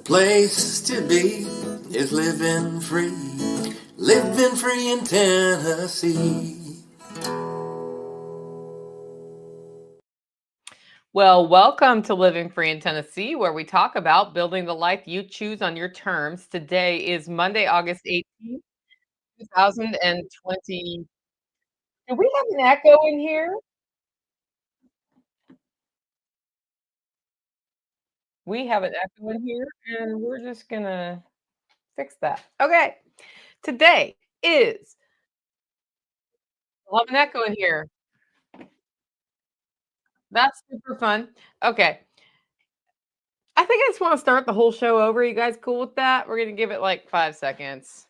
place to be is living free in Tennessee. Well, welcome to Living Free in Tennessee, where we talk about building the life you choose on your terms. Today is Monday, August 18th, 2020. Do we have an echo in here? We have an echo in here, and we're just going to fix that. Okay. Today is, we'll have an echo in here. That's super fun. Okay. I think I just want to start the whole show over. You guys cool with that? We're going to give it like 5 seconds.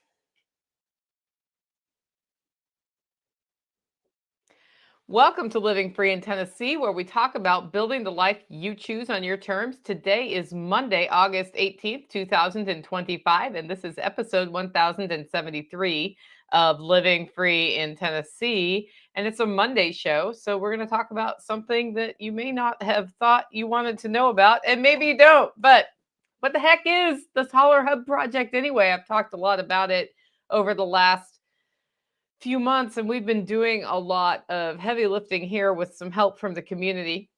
Welcome to Living Free in Tennessee, where we talk about building the life you choose on your terms. Today is Monday, August 18th, 2025, and this is episode 1073 of Living Free in Tennessee. And it's a Monday show, so we're going to talk about something that you may not have thought you wanted to know about, and maybe you don't, but what the heck is this Holler Hub project anyway? I've talked a lot about it over the last few months, and we've been doing a lot of heavy lifting here with some help from the community.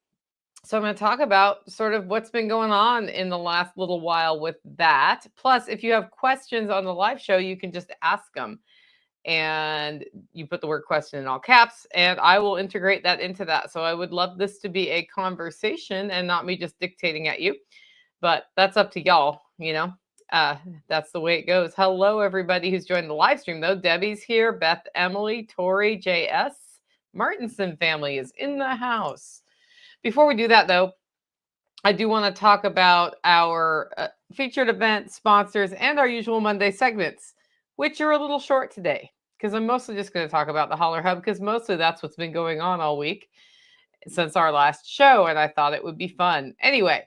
So I'm going to talk about sort of what's been going on in the last little while with that. Plus, if you have questions on the live show, you can just ask them. And you put the word question in all caps, and I will integrate that into that. So I would love this to be a conversation and not me just dictating at you. But that's up to y'all, you know. That's the way it goes. Hello, everybody who's joined the live stream, though. Debbie's here, Beth, Emily, Tori, JS, Martinson family is in the house. Before we do that, though, I do want to talk about our featured event sponsors and our usual Monday segments, which are a little short today because I'm mostly just going to talk about the Holler Hub because mostly that's what's been going on all week since our last show, and I thought it would be fun. Anyway,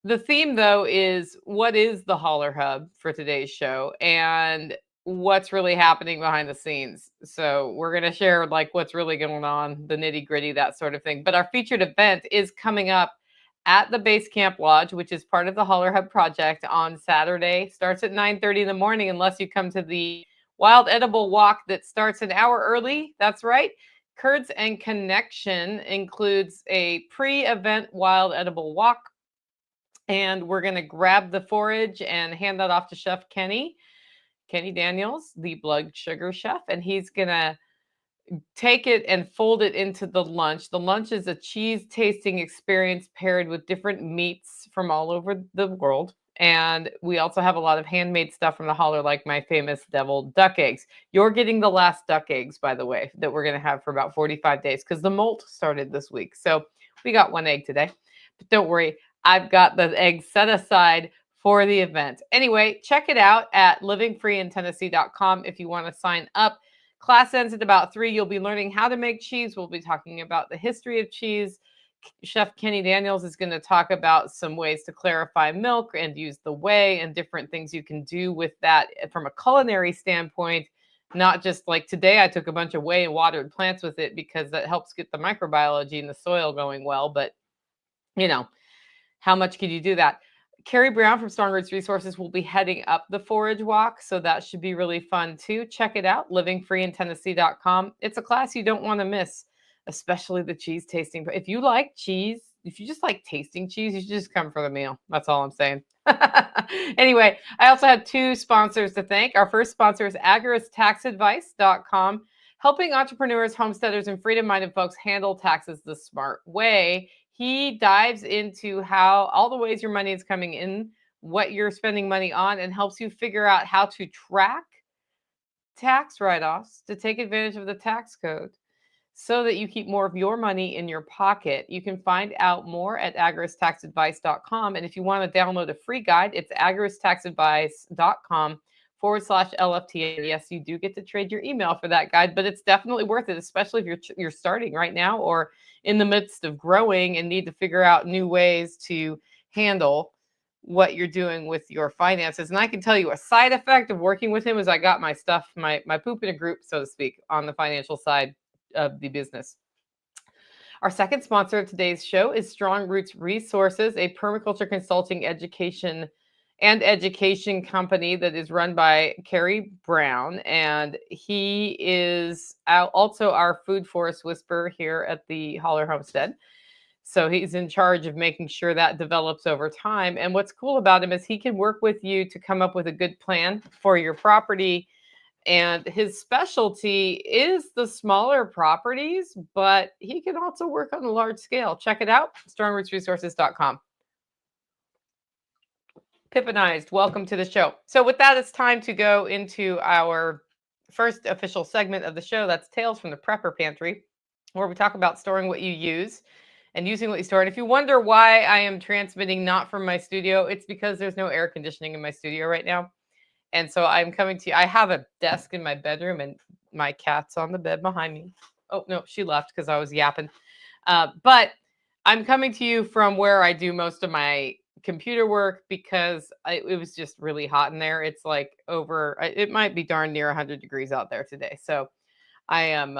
the theme, though, is what is the Holler Hub for today's show and what's really happening behind the scenes. So we're going to share like what's really going on, the nitty gritty, that sort of thing. But our featured event is coming up at the Base Camp Lodge, which is part of the Holler Hub project on Saturday. Starts at 9:30 in the morning unless you come to the Wild Edible Walk that starts an hour early. That's right. Curds and Connection includes a pre-event Wild Edible Walk. And we're going to grab the forage and hand that off to Chef Kenny Daniels, the blood sugar chef. And he's going to take it and fold it into the lunch. The lunch is a cheese tasting experience paired with different meats from all over the world. And we also have a lot of handmade stuff from the Holler, like my famous deviled duck eggs. You're getting the last duck eggs, by the way, that we're going to have for about 45 days because the molt started this week. So we got one egg today. But don't worry, I've got the eggs set aside for the event. Anyway, check it out at livingfreeintennessee.com if you want to sign up. Class ends at about 3. You'll be learning how to make cheese. We'll be talking about the history of cheese. Chef Kenny Daniels is going to talk about some ways to clarify milk and use the whey and different things you can do with that from a culinary standpoint. Not just like today, I took a bunch of whey and watered plants with it because that helps get the microbiology in the soil going well. But, you know, how much could you do that? Carrie Brown from Strong Roots Resources will be heading up the forage walk, so that should be really fun too. Check it out, livingfreeintennessee.com. It's a class you don't want to miss, especially the cheese tasting. If you like cheese, if you just like tasting cheese, you should just come for the meal. That's all I'm saying. Anyway, I also had 2 sponsors to thank. Our first sponsor is agoristaxadvice.com, helping entrepreneurs, homesteaders, and freedom-minded folks handle taxes the smart way. He dives into how all the ways your money is coming in, what you're spending money on, and helps you figure out how to track tax write-offs to take advantage of the tax code so that you keep more of your money in your pocket. You can find out more at agoristaxadvice.com. And if you want to download a free guide, it's agoristaxadvice.com/LFT. And yes, you do get to trade your email for that guide, but it's definitely worth it, especially if you're starting right now or in the midst of growing and need to figure out new ways to handle what you're doing with your finances. And I can tell you a side effect of working with him is I got my stuff, my poop in a group, so to speak, on the financial side of the business. Our second sponsor of today's show is Strong Roots Resources, a permaculture consulting education company that is run by Kerry Brown. And he is also our food forest whisperer here at the Holler Homestead. So he's in charge of making sure that develops over time. And what's cool about him is he can work with you to come up with a good plan for your property. And his specialty is the smaller properties, but he can also work on a large scale. Check it out, strongrootsresources.com. Pippinized, welcome to the show. So with that, it's time to go into our first official segment of the show. That's Tales from the Prepper Pantry, where we talk about storing what you use and using what you store. And if you wonder why I am transmitting not from my studio, it's because there's no air conditioning in my studio right now. And so I'm coming to you. I have a desk in my bedroom and my cat's on the bed behind me. Oh, no, she left because I was yapping. But I'm coming to you from where I do most of my computer work because it was just really hot in there. It's like it might be darn near 100 degrees out there today. So I am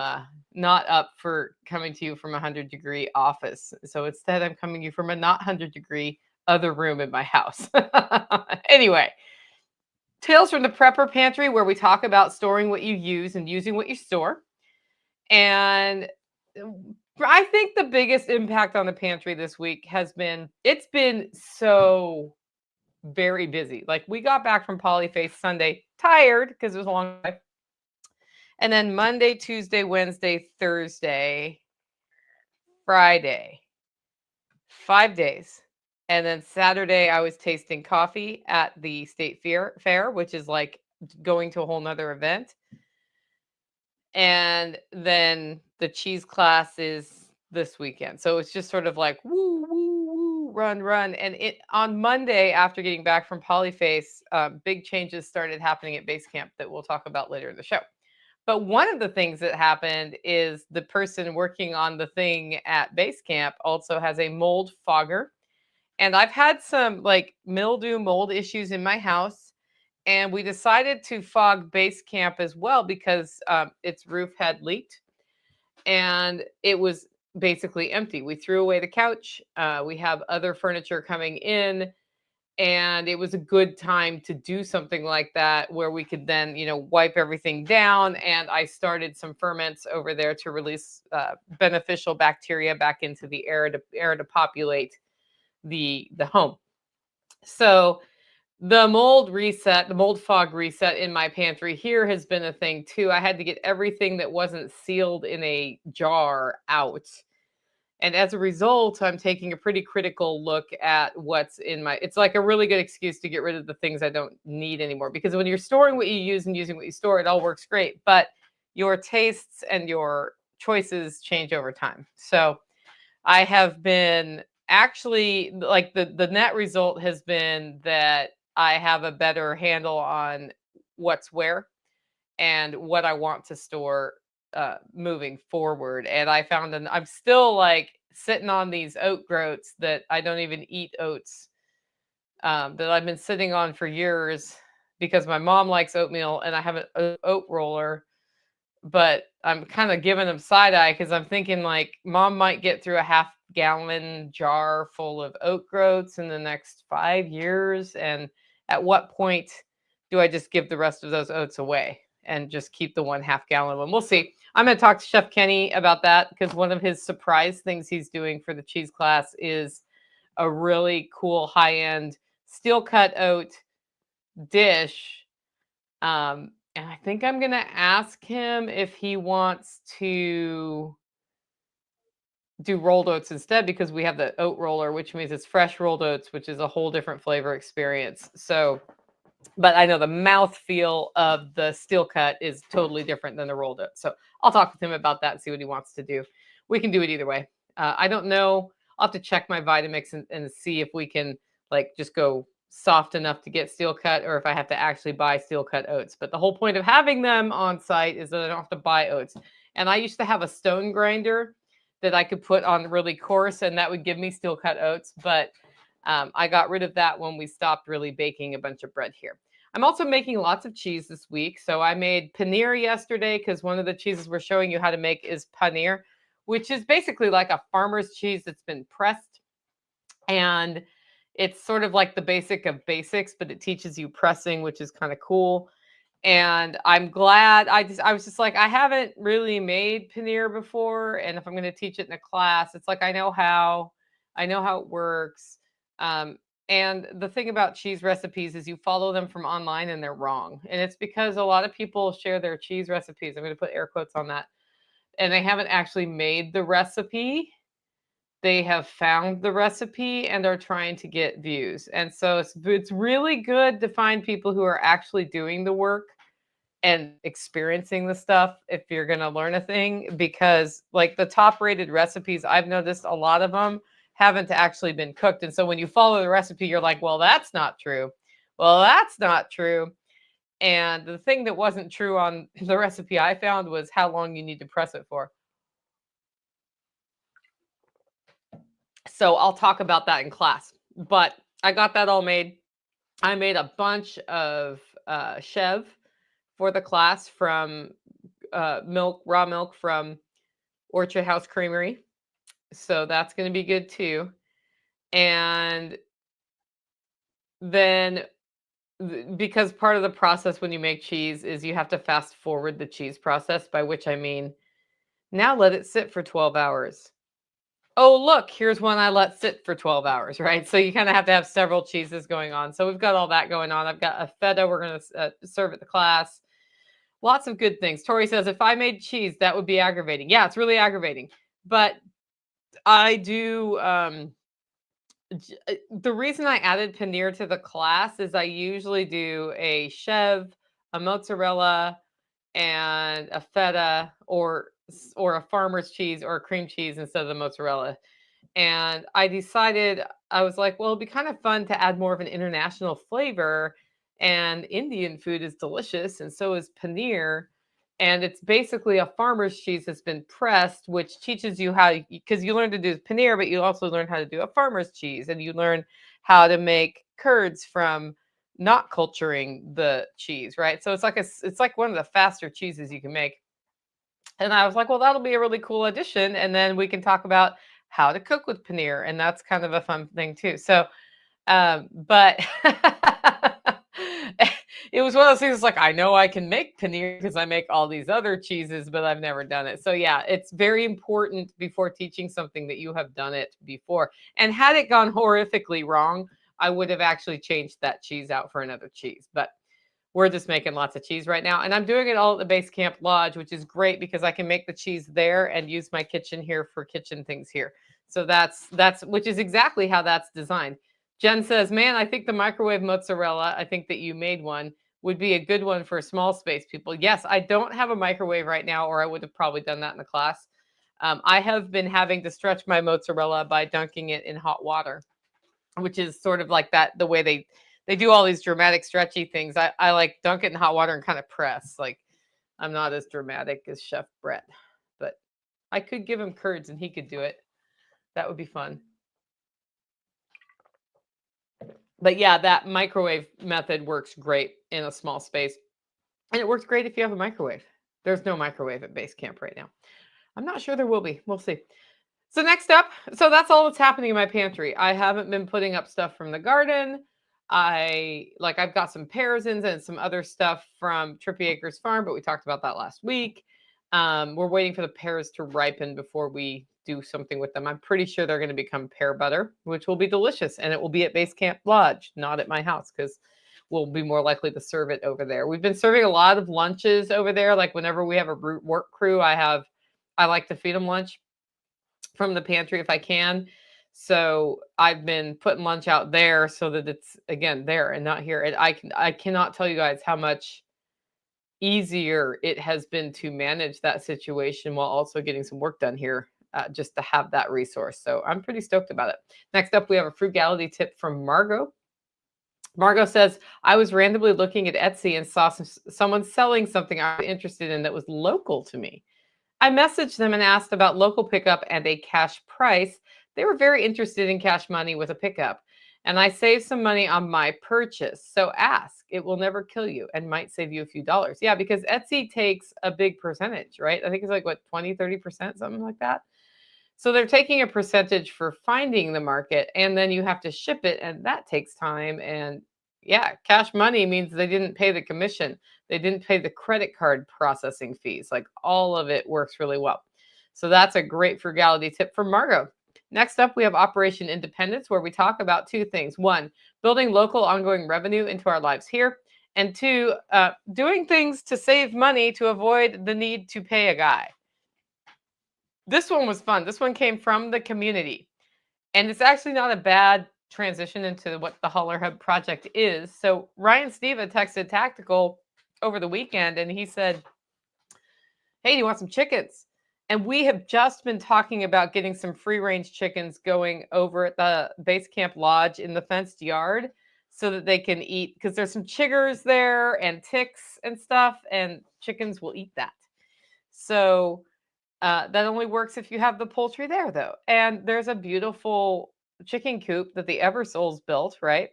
not up for coming to you from a 100-degree office. So instead, I'm coming to you from a not 100-degree other room in my house. Anyway. Tales from the Prepper Pantry, where we talk about storing what you use and using what you store. And I think the biggest impact on the pantry this week it's been so very busy. Like we got back from Polyface Sunday, tired because it was a long day. And then Monday, Tuesday, Wednesday, Thursday, Friday, 5 days. And then Saturday, I was tasting coffee at the state fair, which is like going to a whole nother event. And then the cheese class is this weekend. So it's just sort of like, woo, woo, woo, run, run. And on Monday, after getting back from Polyface, big changes started happening at Base Camp that we'll talk about later in the show. But one of the things that happened is the person working on the thing at Base Camp also has a mold fogger. And I've had some like mildew mold issues in my house. And we decided to fog Base Camp as well because its roof had leaked. And it was basically empty. We threw away the couch. We have other furniture coming in. And it was a good time to do something like that where we could then, wipe everything down. And I started some ferments over there to release beneficial bacteria back into the air to populate the home. So the mold fog reset in my pantry here has been a thing too. I had to get everything that wasn't sealed in a jar out. And as a result, I'm taking a pretty critical look at what's in it's like a really good excuse to get rid of the things I don't need anymore. Because when you're storing what you use and using what you store, it all works great. But your tastes and your choices change over time. So I have been actually like the net result has been that I have a better handle on what's where and what I want to store moving forward. And I found I'm still like sitting on these oat groats that I don't even eat oats that I've been sitting on for years because my mom likes oatmeal and I have an oat roller. But I'm kind of giving them side eye because I'm thinking like mom might get through a half-gallon jar full of oat groats in the next 5 years. And at what point do I just give the rest of those oats away and just keep the 1/2 gallon one? We'll see. I'm going to talk to Chef Kenny about that because one of his surprise things he's doing for the cheese class is a really cool high-end steel cut oat dish. And I think I'm going to ask him if he wants to do rolled oats instead because we have the oat roller, which means it's fresh rolled oats, which is a whole different flavor experience. So, but I know the mouthfeel of the steel cut is totally different than the rolled oats. So I'll talk with him about that and see what he wants to do. We can do it either way. I don't know. I'll have to check my Vitamix and see if we can like just go soft enough to get steel cut or if I have to actually buy steel cut oats. But the whole point of having them on site is that I don't have to buy oats. And I used to have a stone grinder that I could put on really coarse and that would give me steel cut oats. But I got rid of that when we stopped really baking a bunch of bread here. I'm also making lots of cheese this week. So I made paneer yesterday because one of the cheeses we're showing you how to make is paneer, which is basically like a farmer's cheese that's been pressed. And it's sort of like the basic of basics, but it teaches you pressing, which is kind of cool. And I'm glad I was just like, I haven't really made paneer before. And if I'm going to teach it in a class, it's like, I know how it works. Um, and the thing about cheese recipes is you follow them from online and they're wrong. And it's because a lot of people share their cheese recipes. I'm going to put air quotes on that. And they haven't actually made the recipe. They have found the recipe and are trying to get views. And so it's really good to find people who are actually doing the work and experiencing the stuff if you're going to learn a thing, because like the top rated recipes, I've noticed a lot of them haven't actually been cooked. And so when you follow the recipe, you're like, well, that's not true. Well, that's not true. And the thing that wasn't true on the recipe I found was how long you need to press it for. So I'll talk about that in class. But I got that all made. I made a bunch of chev for the class from raw milk from Orchard House Creamery. So that's going to be good too. And then because part of the process when you make cheese is you have to fast forward the cheese process, by which I mean, now let it sit for 12 hours. Oh, look, here's one I let sit for 12 hours, right? So you kind of have to have several cheeses going on. So we've got all that going on. I've got a feta we're going to serve at the class. Lots of good things. Tori says, if I made cheese, that would be aggravating. Yeah, it's really aggravating. But I do, the reason I added paneer to the class is I usually do a chev, a mozzarella, and a feta, or a farmer's cheese or a cream cheese instead of the mozzarella. And I decided, I was like, well, it'd be kind of fun to add more of an international flavor. And Indian food is delicious, and so is paneer. And it's basically a farmer's cheese that's been pressed, which teaches you how, because you learn to do paneer, but you also learn how to do a farmer's cheese, and you learn how to make curds from not culturing the cheese, right? So it's like one of the faster cheeses you can make. And I was like, well, that'll be a really cool addition. And then we can talk about how to cook with paneer. And that's kind of a fun thing too. So, but it was one of those things like, I know I can make paneer because I make all these other cheeses, but I've never done it. So yeah, it's very important before teaching something that you have done it before. And had it gone horrifically wrong, I would have actually changed that cheese out for another cheese. But we're just making lots of cheese right now. And I'm doing it all at the Base Camp Lodge, which is great because I can make the cheese there and use my kitchen here for kitchen things here. So that's which is exactly how that's designed. Jen says, man, I think the microwave mozzarella, I think that you made one, would be a good one for small space people. Yes, I don't have a microwave right now, or I would have probably done that in the class. I have been having to stretch my mozzarella by dunking it in hot water, which is sort of like that, the way they do all these dramatic stretchy things. I like dunk it in hot water and kind of press. Like, I'm not as dramatic as Chef Brett, but I could give him curds and he could do it. That would be fun. But yeah, that microwave method works great in a small space. And it works great if you have a microwave. There's no microwave at base camp right now. I'm not sure there will be. We'll see. So next up, so that's all that's happening in my pantry. I haven't been putting up stuff from the garden. I've got some pears in and some other stuff from Trippy Acres Farm, but we talked about that last week. We're waiting for the pears to ripen before we do something with them. I'm pretty sure they're going to become pear butter, which will be delicious. And it will be at Base Camp Lodge, not at my house, because we'll be more likely to serve it over there. We've been serving a lot of lunches over there. Like whenever we have a work crew, I like to feed them lunch from the pantry if I can. So I've been putting lunch out there so that it's again there and not here. And I cannot tell you guys how much easier it has been to manage that situation while also getting some work done here, just to have that resource. So I'm pretty stoked about it. Next up, we have a frugality tip from Margot. Margot says, I was randomly looking at Etsy and saw someone selling something I was interested in that was local to me. I messaged them and asked about local pickup and a cash price. They were very interested in cash money with a pickup. And I saved some money on my purchase. So ask. It will never kill you and might save you a few dollars. Yeah, because Etsy takes a big percentage, right? I think it's like, what, 20, 30%, something like that. So they're taking a percentage for finding the market, and then you have to ship it, and that takes time. And yeah, cash money means they didn't pay the commission. They didn't pay the credit card processing fees. Like all of it works really well. So that's a great frugality tip from Margot. Next up, we have Operation Independence, where we talk about two things. One, building local ongoing revenue into our lives here. And two, doing things to save money to avoid the need to pay a guy. This one was fun. This one came from the community. And it's actually not a bad transition into what the Holler Hub project is. So Ryan Steva texted Tactical over the weekend and he said, hey, do you want some chickens? And we have just been talking about getting some free range chickens going over at the base camp lodge in the fenced yard so that they can eat, because there's some chiggers there and ticks and stuff, and chickens will eat that. So that only works if you have the poultry there, though. And there's a beautiful chicken coop that the Eversoles built, right?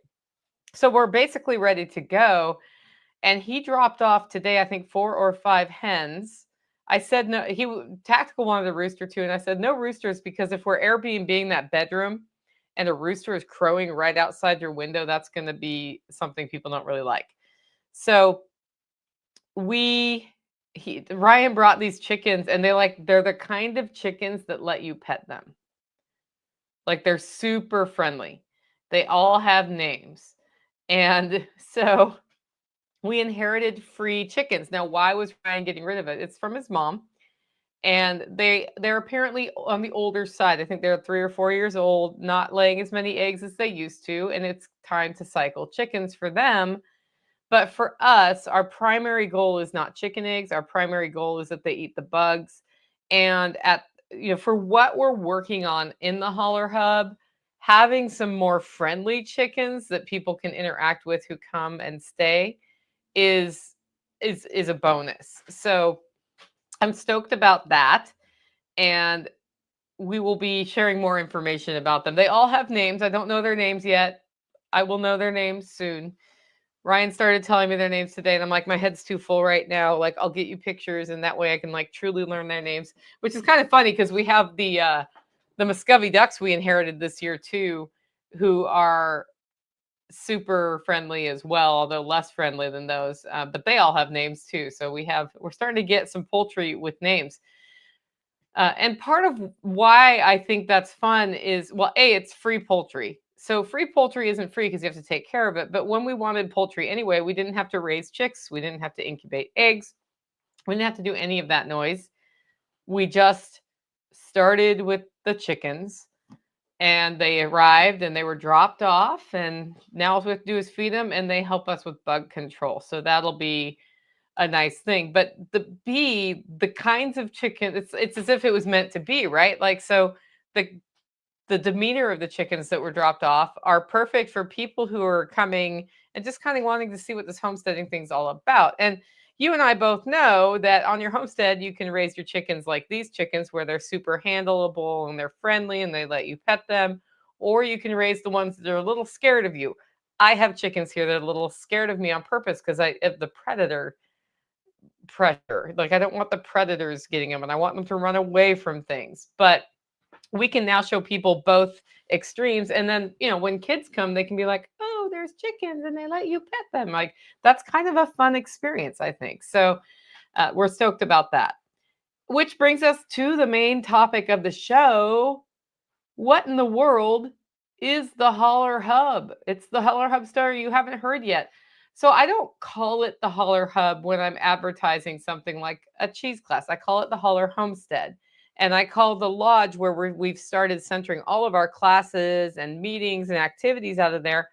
So we're basically ready to go. And he dropped off today, I think, 4 or 5 hens. I said no. Tactical wanted a rooster too, and I said no roosters, because if we're Airbnb-ing that bedroom and a rooster is crowing right outside your window, that's going to be something people don't really like. So Ryan brought these chickens, and they're the kind of chickens that let you pet them. Like they're super friendly. They all have names. And so we inherited free chickens. Now, why was Ryan getting rid of it? It's from his mom. And they're apparently on the older side. I think they're 3 or 4 years old, not laying as many eggs as they used to, and it's time to cycle chickens for them. But for us, our primary goal is not chicken eggs. Our primary goal is that they eat the bugs. And for what we're working on in the Holler Hub, having some more friendly chickens that people can interact with who come and stay is a bonus. So I'm stoked about that. And we will be sharing more information about them. They all have names. I don't know their names yet. I will know their names soon. Ryan started telling me their names today, and I'm like, my head's too full right now. Like, I'll get you pictures, and that way I can like truly learn their names, which is kind of funny because we have the Muscovy ducks we inherited this year too, who are super friendly as well, although less friendly than those. But they all have names too. So we're starting to get some poultry with names. And part of why I think that's fun is, well, it's free poultry. So free poultry isn't free because you have to take care of it. But when we wanted poultry anyway, we didn't have to raise chicks. We didn't have to incubate eggs. We didn't have to do any of that noise. We just started with the chickens, and they arrived and they were dropped off. And now all we have to do is feed them, and they help us with bug control. So that'll be a nice thing. But the kinds of chicken, it's as if it was meant to be, right? Like, so the demeanor of the chickens that were dropped off are perfect for people who are coming and just kind of wanting to see what this homesteading thing's all about. And you and I both know that on your homestead, you can raise your chickens like these chickens, where they're super handleable and they're friendly and they let you pet them. Or you can raise the ones that are a little scared of you. I have chickens here that are a little scared of me on purpose because of the predator pressure. Like, I don't want the predators getting them, and I want them to run away from things. But we can now show people both extremes. And then, when kids come, they can be like, oh, there's chickens, and they let you pet them. Like, that's kind of a fun experience, I think. So we're stoked about that. Which brings us to the main topic of the show. What in the world is the Holler Hub? It's the Holler Hub story you haven't heard yet. So I don't call it the Holler Hub when I'm advertising something like a cheese class. I call it the Holler Homestead. And I call the lodge, where we've started centering all of our classes and meetings and activities out of there,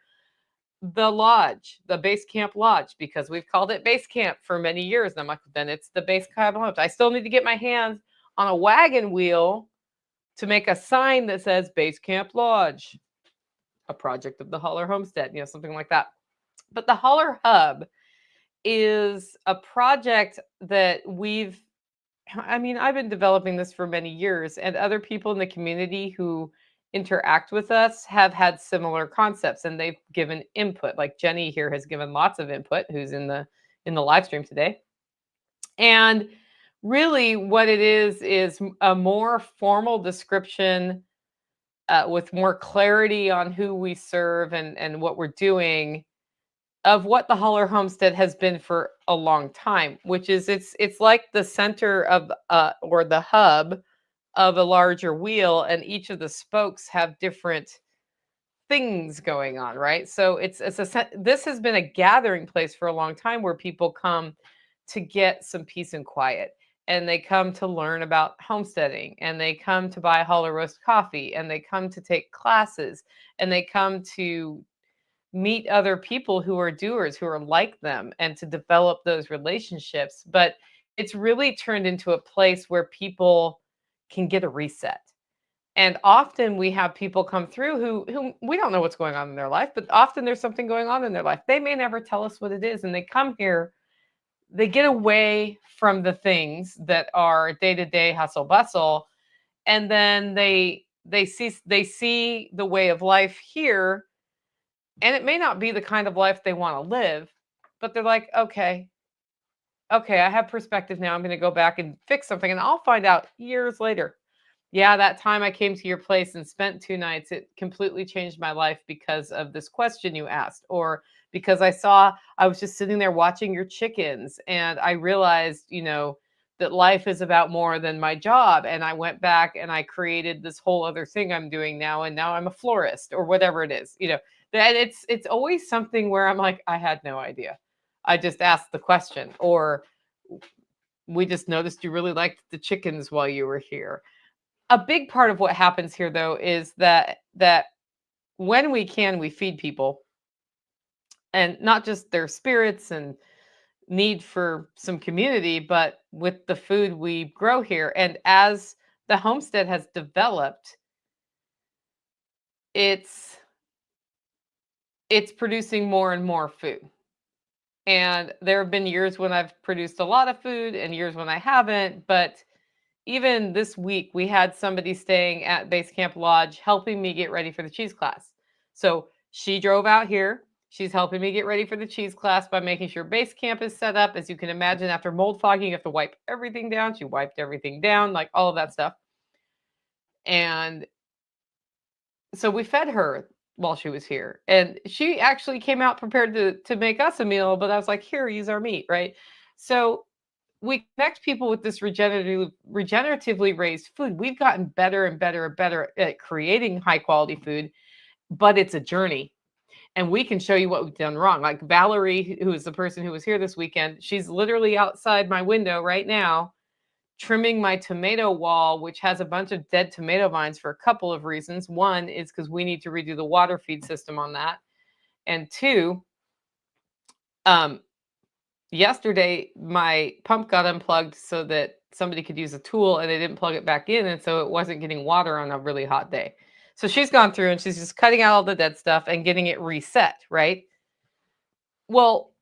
the lodge, the base camp lodge, because we've called it base camp for many years. And I'm like, then it's the base camp lodge. I still need to get my hands on a wagon wheel to make a sign that says base camp lodge, a project of the Holler Homestead, something like that. But the Holler Hub is a project that I've been developing this for many years, and other people in the community who interact with us have had similar concepts, and they've given input. Like Jenny here has given lots of input, who's in the live stream today. And really what it is a more formal description with more clarity on who we serve and what we're doing of what the Holler Homestead has been for a long time, which is it's like the center of or the hub of a larger wheel, and each of the spokes have different things going on, right? So this has been a gathering place for a long time where people come to get some peace and quiet. And they come to learn about homesteading, and they come to buy Holler roast coffee, and they come to take classes, and they come to meet other people who are doers, who are like them, and to develop those relationships. But it's really turned into a place where people can get a reset. And often we have people come through who we don't know what's going on in their life, but often there's something going on in their life. They may never tell us what it is, and they come here, they get away from the things that are day-to-day hustle bustle, and then they see the way of life here, and it may not be the kind of life they want to live, but they're like, okay, I have perspective now. I'm going to go back and fix something, and I'll find out years later. Yeah, that time I came to your place and spent 2 nights, it completely changed my life because of this question you asked, or because I was just sitting there watching your chickens, and I realized, that life is about more than my job, and I went back and I created this whole other thing I'm doing now, and now I'm a florist or whatever it is. That it's always something where I'm like, I had no idea. I just asked the question, or we just noticed you really liked the chickens while you were here. A big part of what happens here, though, is that when we can, we feed people, and not just their spirits and need for some community, but with the food we grow here. And as the homestead has developed, it's it's producing more and more food. And there have been years when I've produced a lot of food and years when I haven't, but even this week, we had somebody staying at Base Camp Lodge helping me get ready for the cheese class. So she drove out here. She's helping me get ready for the cheese class by making sure base camp is set up. As you can imagine, after mold fogging, you have to wipe everything down. She wiped everything down, like all of that stuff. And so we fed her while she was here. And she actually came out prepared to make us a meal, but I was like, here, use our meat, right? So we connect people with this regeneratively raised food. We've gotten better and better and better at creating high quality food, but it's a journey. And we can show you what we've done wrong. Like Valerie, who is the person who was here this weekend, she's literally outside my window right now, trimming my tomato wall, which has a bunch of dead tomato vines for a couple of reasons. One is because we need to redo the water feed system on that. And two, um, yesterday my pump got unplugged so that somebody could use a tool, and they didn't plug it back in, and so it wasn't getting water on a really hot day. So she's gone through and she's just cutting out all the dead stuff and getting it reset, right? Well,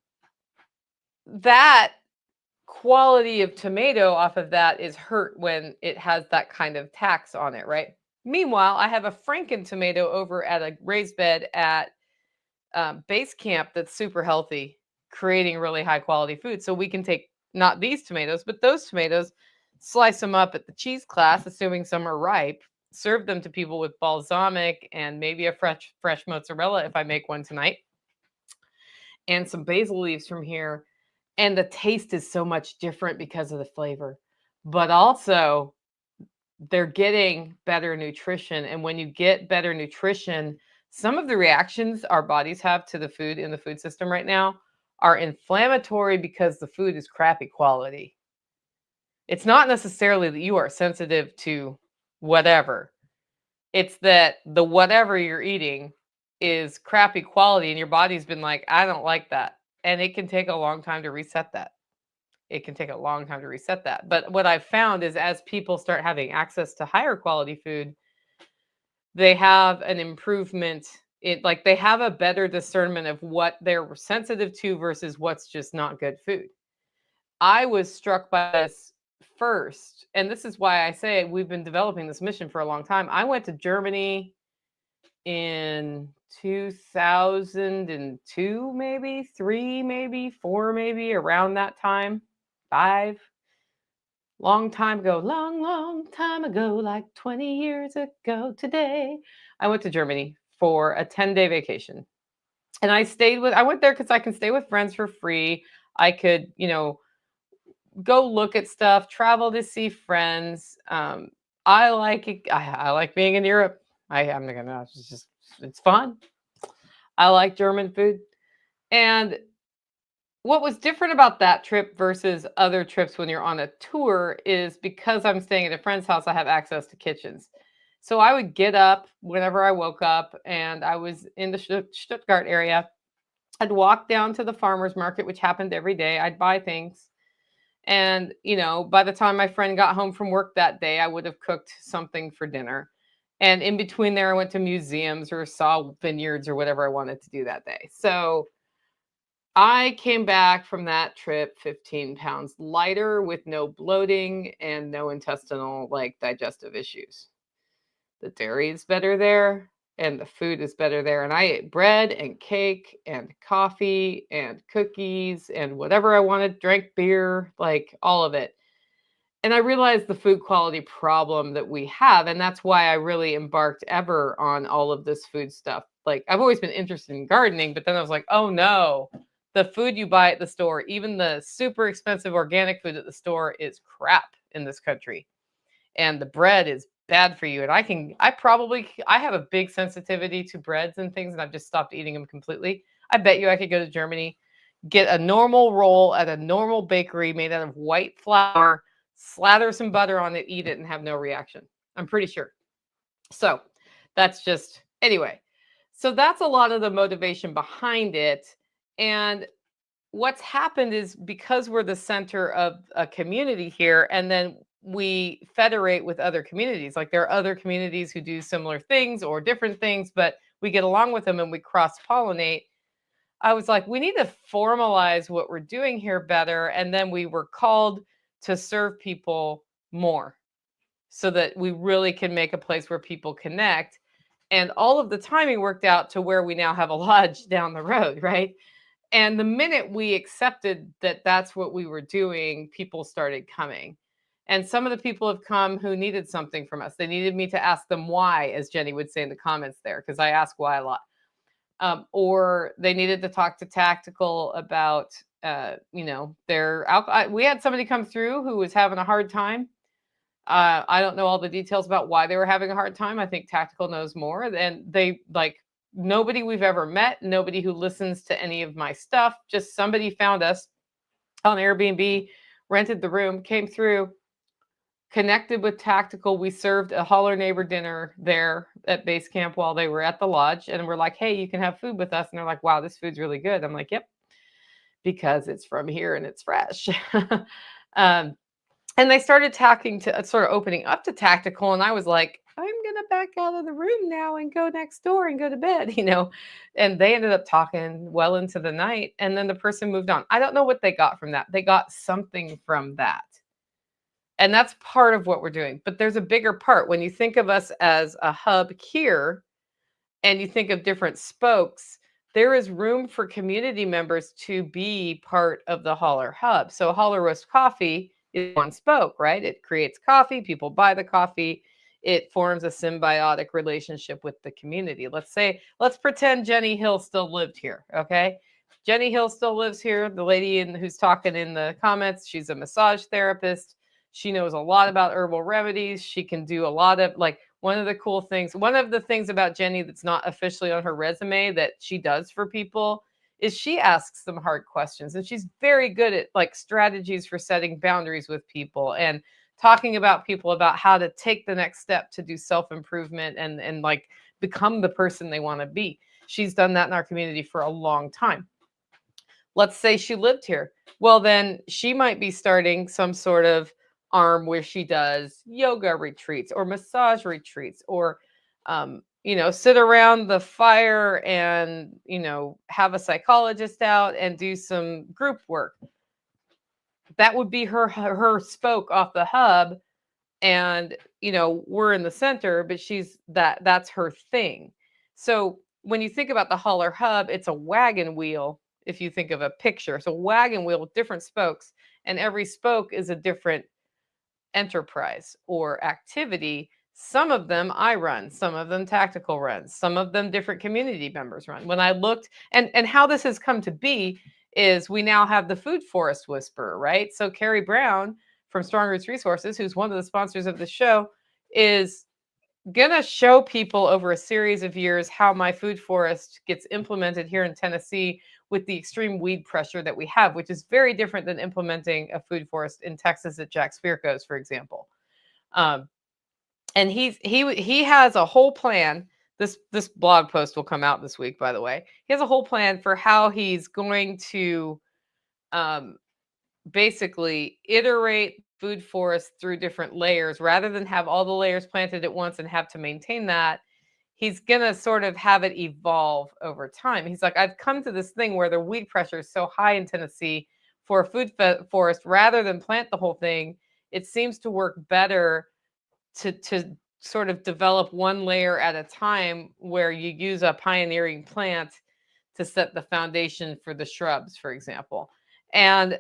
that quality of tomato off of that is hurt when it has that kind of tax on it, right? Meanwhile, I have a Franken tomato over at a raised bed at base camp that's super healthy, creating really high quality food. So we can take not these tomatoes, but those tomatoes, slice them up at the cheese class, assuming some are ripe, serve them to people with balsamic and maybe a fresh mozzarella if I make one tonight, and some basil leaves from here. And the taste is so much different because of the flavor. But also, they're getting better nutrition. And when you get better nutrition, some of the reactions our bodies have to the food in the food system right now are inflammatory because the food is crappy quality. It's not necessarily that you are sensitive to whatever. It's that the whatever you're eating is crappy quality, and your body's been like, I don't like that. And it can take a long time to reset that. It can take a long time to reset that. But what I've found is as people start having access to higher quality food, they have an improvement. Like they have a better discernment of what they're sensitive to versus what's just not good food. I was struck by this first, and this is why I say we've been developing this mission for a long time. I went to Germany in 2002, maybe 3, maybe 4, maybe around that time, 5, Long time ago, long, long time ago, like 20 years ago today, I went to Germany for a 10-day vacation. And I went there because I can stay with friends for free. I could, go look at stuff, travel to see friends. I like it. I like being in Europe. I'm not gonna. It's fun. I like German food. And what was different about that trip versus other trips when you're on a tour is because I'm staying at a friend's house, I have access to kitchens. So I would get up whenever I woke up, and I was in the Stuttgart area. I'd walk down to the farmer's market, which happened every day. I'd buy things. And, by the time my friend got home from work that day, I would have cooked something for dinner. And in between there, I went to museums or saw vineyards or whatever I wanted to do that day. So I came back from that trip 15 pounds lighter with no bloating and no intestinal, like digestive issues. The dairy is better there and the food is better there. And I ate bread and cake and coffee and cookies and whatever I wanted, drank beer, like all of it. And I realized the food quality problem that we have. And that's why I really embarked ever on all of this food stuff. Like, I've always been interested in gardening, but then I was like, oh no, the food you buy at the store, even the super expensive organic food at the store, is crap in this country. And the bread is bad for you. And I have a big sensitivity to breads and things, and I've just stopped eating them completely. I bet you I could go to Germany, get a normal roll at a normal bakery made out of white flour, slather some butter on it, eat it, and have no reaction. I'm pretty sure. So that's just, anyway. So that's a lot of the motivation behind it. And what's happened is because we're the center of a community here, and then we federate with other communities. Like, there are other communities who do similar things or different things, but we get along with them and we cross pollinate. I was like, we need to formalize what we're doing here better. And then we were called to serve people more so that we really can make a place where people connect. And all of the timing worked out to where we now have a lodge down the road, right? And the minute we accepted that that's what we were doing, people started coming. And some of the people have come who needed something from us. They needed me to ask them why, as Jenny would say in the comments there, because I ask why a lot. Or they needed to talk to Tactical about, their alcohol. We had somebody come through who was having a hard time. I don't know all the details about why they were having a hard time. I think Tactical knows more. And they, like, nobody we've ever met, nobody who listens to any of my stuff, just somebody found us on Airbnb, rented the room, came through, connected with Tactical. We served a Holler neighbor dinner there at base camp while they were at the lodge. And we're like, hey, you can have food with us. And they're like, wow, this food's really good. I'm like, yep, because it's from here and it's fresh. um, and they started talking to sort of opening up to Tactical. And I was like, I'm going to back out of the room now and go next door and go to bed, And they ended up talking well into the night. And then the person moved on. I don't know what they got from that. They got something from that. And that's part of what we're doing. But there's a bigger part. When you think of us as a hub here and you think of different spokes, there is room for community members to be part of the Holler Hub. So Holler Roast Coffee is one spoke, right? It creates coffee, people buy the coffee, it forms a symbiotic relationship with the community. Let's pretend Jenny Hill still lived here, okay? Jenny Hill still lives here. The lady who's talking in the comments, she's a massage therapist. She knows a lot about herbal remedies. She can do a lot of, like, one of the things about Jenny that's not officially on her resume that she does for people is she asks them hard questions, and she's very good at, like, strategies for setting boundaries with people and talking about people about how to take the next step to do self-improvement and like become the person they want to be. She's done that in our community for a long time. Let's say she lived here. Well, then she might be starting some sort of arm where she does yoga retreats or massage retreats or, sit around the fire and, have a psychologist out and do some group work. That would be her spoke off the hub. And, we're in the center, but that's her thing. So when you think about the Holler Hub, it's a wagon wheel. If you think of a picture, it's a wagon wheel with different spokes, and every spoke is a different enterprise or activity. Some of them I run, some of them tactical runs, some of them different community members run. When I looked, and how this has come to be is we now have the food forest whisperer, right? So Carrie Brown from Strong Roots Resources, who's one of the sponsors of the show, is gonna show people over a series of years how my food forest gets implemented here in Tennessee with the extreme weed pressure that we have, which is very different than implementing a food forest in Texas at Jack Spirko's, for example. Um, and he has a whole plan. This blog post will come out this week, by the way. He has a whole plan for how he's going to um, basically iterate food forest through different layers rather than have all the layers planted at once and have to maintain that. He's going to sort of have it evolve over time. He's like, I've come to this thing where the weed pressure is so high in Tennessee for a food forest, rather than plant the whole thing, it seems to work better to sort of develop one layer at a time, where you use a pioneering plant to set the foundation for the shrubs, for example. And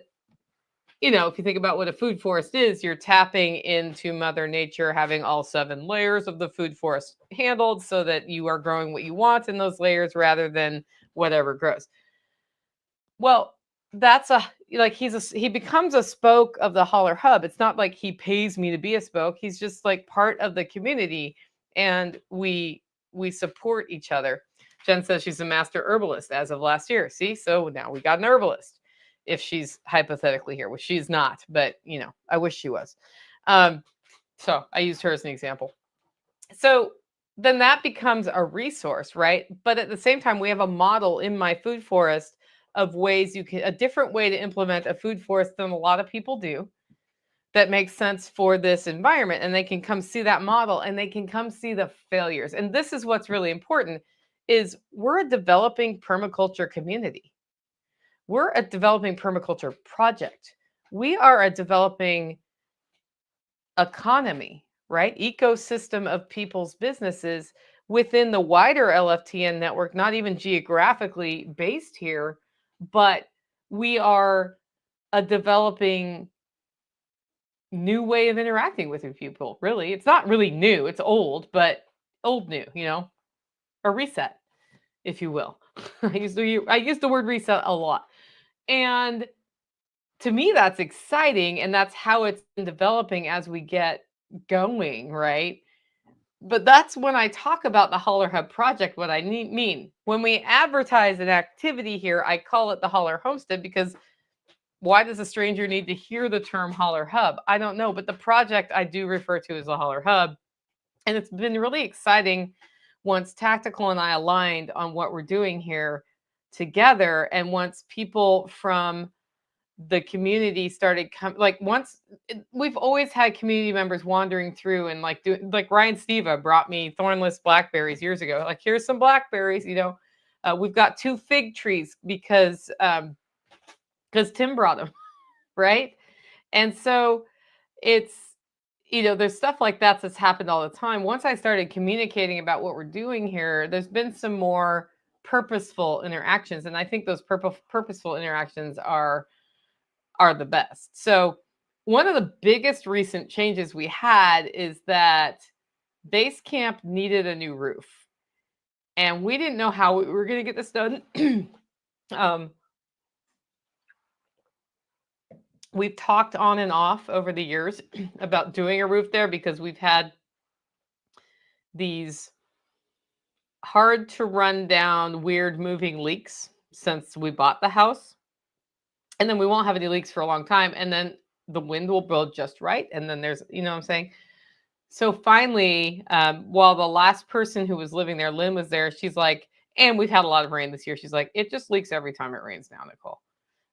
if you think about what a food forest is, you're tapping into Mother Nature, having all 7 layers of the food forest handled so that you are growing what you want in those layers rather than whatever grows. Well, that's he becomes a spoke of the Holler Hub. It's not like he pays me to be a spoke. He's just like part of the community, and we support each other. Jen says she's a master herbalist as of last year. See, so now we got an herbalist. If she's hypothetically here, which she's not, but I wish she was. So I used her as an example. So then that becomes a resource, right? But at the same time, we have a model in my food forest of ways a different way to implement a food forest than a lot of people do, that makes sense for this environment. And they can come see that model, and they can come see the failures. And this is what's really important, is we're a developing permaculture community. We're a developing permaculture project. We are a developing economy, right? Ecosystem of people's businesses within the wider LFTN network, not even geographically based here, but we are a developing new way of interacting with your people. Really, it's not really new, it's old, but old new, a reset, if you will. I use the word reset a lot. And to me, that's exciting, and that's how it's been developing as we get going, right? But that's when I talk about the Holler Hub project, what I mean. When we advertise an activity here, I call it the Holler Homestead, because why does a stranger need to hear the term Holler Hub? I don't know, but the project I do refer to as the Holler Hub. And it's been really exciting once Tactical and I aligned on what we're doing here together, and once people from the community started we've always had community members wandering through and like Ryan Steva brought me thornless blackberries years ago. Like, here's some blackberries, we've got 2 fig trees because Tim brought them, right? And so it's, there's stuff like that's happened all the time. Once I started communicating about what we're doing here, there's been some more purposeful interactions, and I think those purposeful interactions are the best. So one of the biggest recent changes we had is that base camp needed a new roof, and we didn't know how we were going to get this done. We've talked on and off over the years about doing a roof there, because we've had these hard to run down, weird moving leaks since we bought the house. And then we won't have any leaks for a long time. And then the wind will blow just right. And then there's, what I'm saying? So finally, while the last person who was living there, Lynn, was there, she's like, and we've had a lot of rain this year. She's like, it just leaks every time it rains now, Nicole.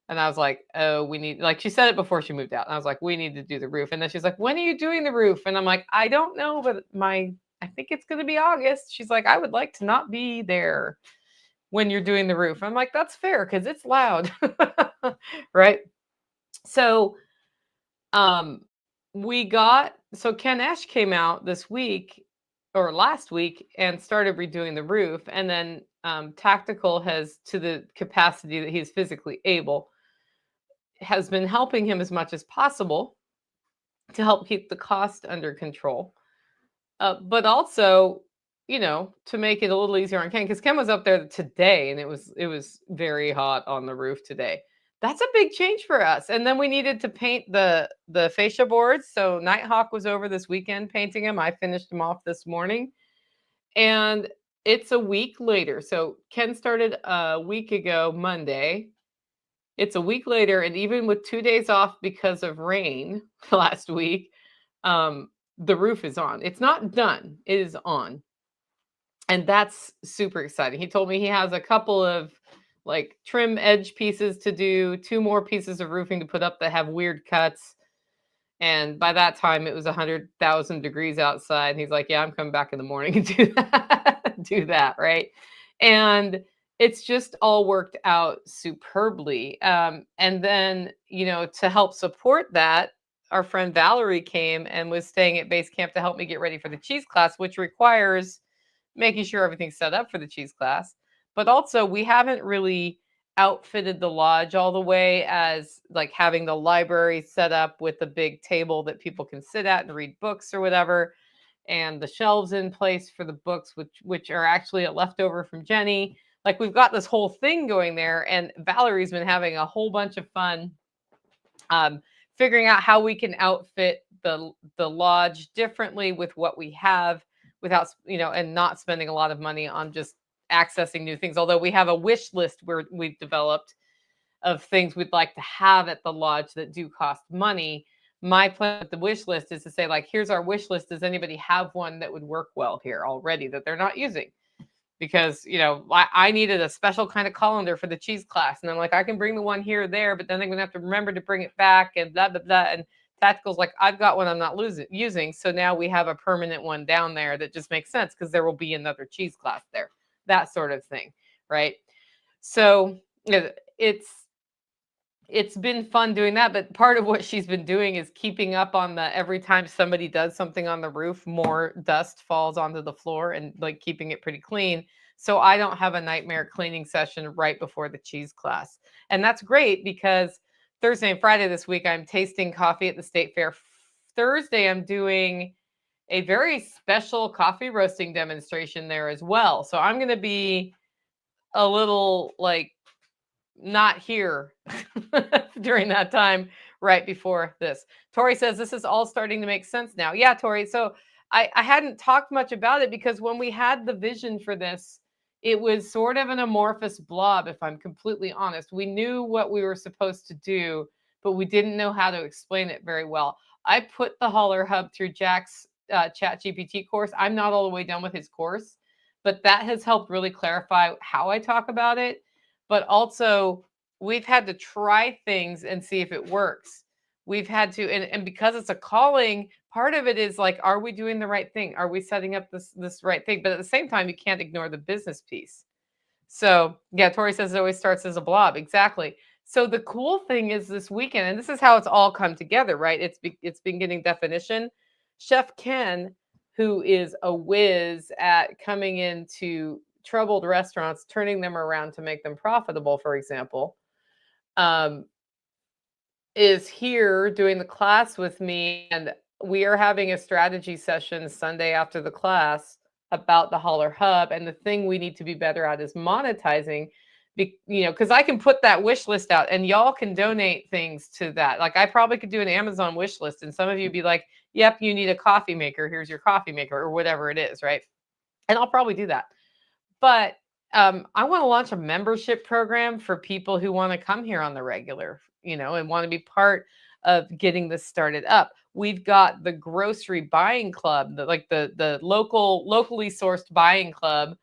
And I was like, oh, we need, she said it before she moved out. And I was like, we need to do the roof. And then she's like, when are you doing the roof? And I'm like, I don't know, but I think it's going to be August. She's like, I would like to not be there when you're doing the roof. I'm like, that's fair, because it's loud. Right. So Ken Esch came out this week or last week and started redoing the roof. And then Tactical has, to the capacity that he's physically able, has been helping him as much as possible. to help keep the cost under control. But also, to make it a little easier on Ken, because Ken was up there today and it was very hot on the roof today. That's a big change for us. And then we needed to paint the fascia boards. So Nighthawk was over this weekend painting them. I finished them off this morning. And it's a week later. So Ken started a week ago, Monday. It's a week later, and even with 2 days off because of rain last week, the roof is on. It's not done, it is on. And that's super exciting. He told me he has a couple of like trim edge pieces to do, two more pieces of roofing to put up that have weird cuts. And by that time, it was 100,000 degrees outside. And he's like, "Yeah, I'm coming back in the morning and do that, do that, right?" And it's just all worked out superbly. And then, to help support that, our friend Valerie came and was staying at base camp to help me get ready for the cheese class, which requires making sure everything's set up for the cheese class. But also, we haven't really outfitted the lodge all the way as like having the library set up with a big table that people can sit at and read books or whatever, and the shelves in place for the books, which are actually a leftover from Jenny. Like we've got this whole thing going there, and Valerie's been having a whole bunch of fun figuring out how we can outfit the lodge differently with what we have without and not spending a lot of money on just accessing new things. Although we have a wish list where we've developed of things we'd like to have at the lodge that do cost money. My plan with the wish list is to say, like, here's our wish list. Does anybody have one that would work well here already that they're not using? Because, I needed a special kind of colander for the cheese class. And I'm like, I can bring the one here or there, but then they're going to have to remember to bring it back and blah, blah, blah. And Tactical's like, I've got one I'm not using. So now we have a permanent one down there that just makes sense because there will be another cheese class there. That sort of thing, right? So it's been fun doing that, but part of what she's been doing is keeping up on every time somebody does something on the roof, more dust falls onto the floor and like keeping it pretty clean. So I don't have a nightmare cleaning session right before the cheese class. And that's great because Thursday and Friday this week, I'm tasting coffee at the State Fair. Thursday, I'm doing a very special coffee roasting demonstration there as well. So I'm going to be a little like not here during that time right before this. Tori says this is all starting to make sense now. Yeah, Tori. So I hadn't talked much about it because when we had the vision for this, it was sort of an amorphous blob, if I'm completely honest. We knew what we were supposed to do, but we didn't know how to explain it very well. I put the Holler Hub through Jack's Chat GPT course. I'm not all the way done with his course, but that has helped really clarify how I talk about it. But also, we've had to try things and see if it works. We've had to, and because it's a calling, part of it is like, are we doing the right thing? Are we setting up this right thing? But at the same time, you can't ignore the business piece. So yeah, Tori says it always starts as a blob. Exactly. So the cool thing is this weekend, and this is how it's all come together, right? It's been getting definition. Chef Ken, who is a whiz at coming into troubled restaurants, turning them around to make them profitable, for example, is here doing the class with me. And we are having a strategy session Sunday after the class about the Holler Hub. And the thing we need to be better at is monetizing, because I can put that wish list out and y'all can donate things to that. Like I probably could do an Amazon wish list and some of you be like, yep, you need a coffee maker. Here's your coffee maker or whatever it is, right? And I'll probably do that. But I want to launch a membership program for people who want to come here on the regular, and want to be part of getting this started up. We've got the grocery buying club, the locally sourced buying club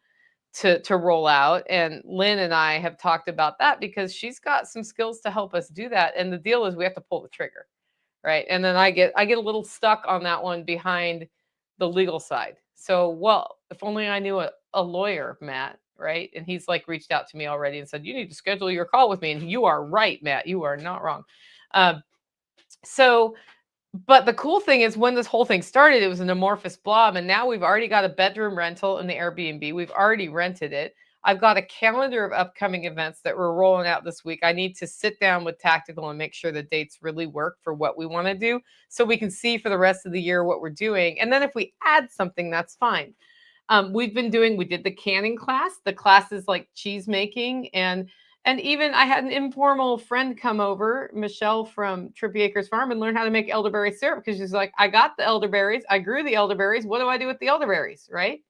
to roll out. And Lynn and I have talked about that because she's got some skills to help us do that. And the deal is we have to pull the trigger, right? And then I get a little stuck on that one behind the legal side. So, well, if only I knew a lawyer, Matt, right? And he's like reached out to me already and said, you need to schedule your call with me. And you are right, Matt, you are not wrong. But the cool thing is when this whole thing started, it was an amorphous blob. And now we've already got a bedroom rental in the Airbnb. We've already rented it. I've got a calendar of upcoming events that we're rolling out this week. I need to sit down with Tactical and make sure the dates really work for what we want to do so we can see for the rest of the year what we're doing. And then if we add something, that's fine. We did the canning class. The class is like cheese making, and even I had an informal friend come over, Michelle from Trippy Acres Farm, and learn how to make elderberry syrup because she's like, I got the elderberries, I grew the elderberries. What do I do with the elderberries, right?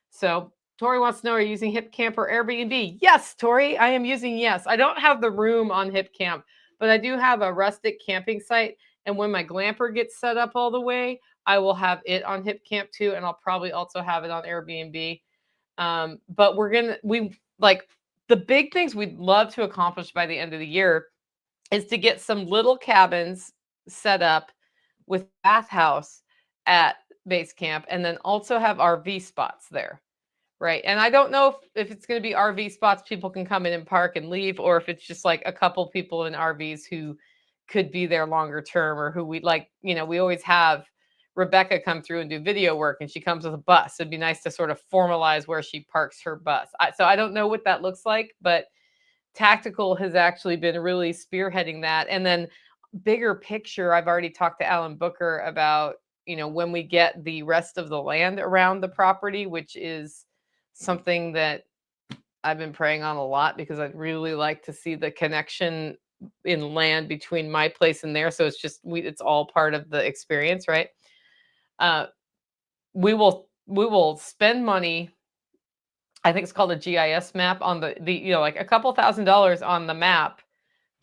So Tori wants to know, are you using HipCamp or Airbnb? Yes, Tori, I am using yes. I don't have the room on HipCamp, but I do have a rustic camping site. And when my glamper gets set up all the way, I will have it on HipCamp too, and I'll probably also have it on Airbnb. But we like the big things we'd love to accomplish by the end of the year is to get some little cabins set up with bathhouse at base camp, and then also have RV spots there. Right. And I don't know if it's going to be RV spots people can come in and park and leave, or if it's just like a couple people in RVs who could be there longer term, or who we like, we always have Rebecca come through and do video work, and she comes with a bus. It'd be nice to sort of formalize where she parks her bus. So I don't know what that looks like, but Tactical has actually been really spearheading that. And then bigger picture, I've already talked to Alan Booker about, when we get the rest of the land around the property, which is something that I've been praying on a lot because I'd really like to see the connection in land between my place and there. So it's all part of the experience, right? We will spend money. I think it's called a GIS map on the like a couple $1,000s on the map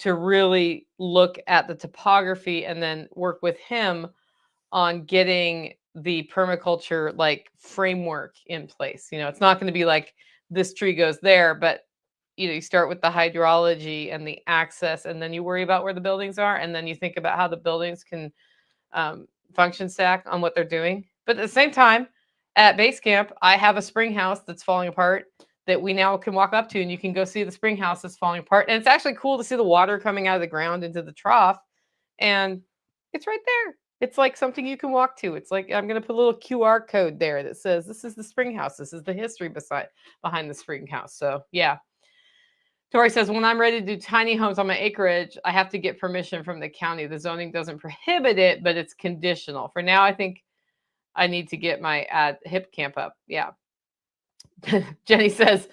to really look at the topography, and then work with him on getting the permaculture like framework in place. It's not going to be like this tree goes there, but you start with the hydrology and the access, and then you worry about where the buildings are, and then you think about how the buildings can function stack on what they're doing. But at the same time, at base camp, I have a spring house that's falling apart that we now can walk up to, and you can go see the spring house that's falling apart. And it's actually cool to see the water coming out of the ground into the trough, and it's right there. It's like something you can walk to. It's like I'm going to put a little QR code there that says this is the spring house. This is the history behind the spring house. So yeah. Tori says, when I'm ready to do tiny homes on my acreage, I have to get permission from the county. The zoning doesn't prohibit it, but it's conditional. For now, I think I need to get my HipCamp up. Yeah. Jenny says,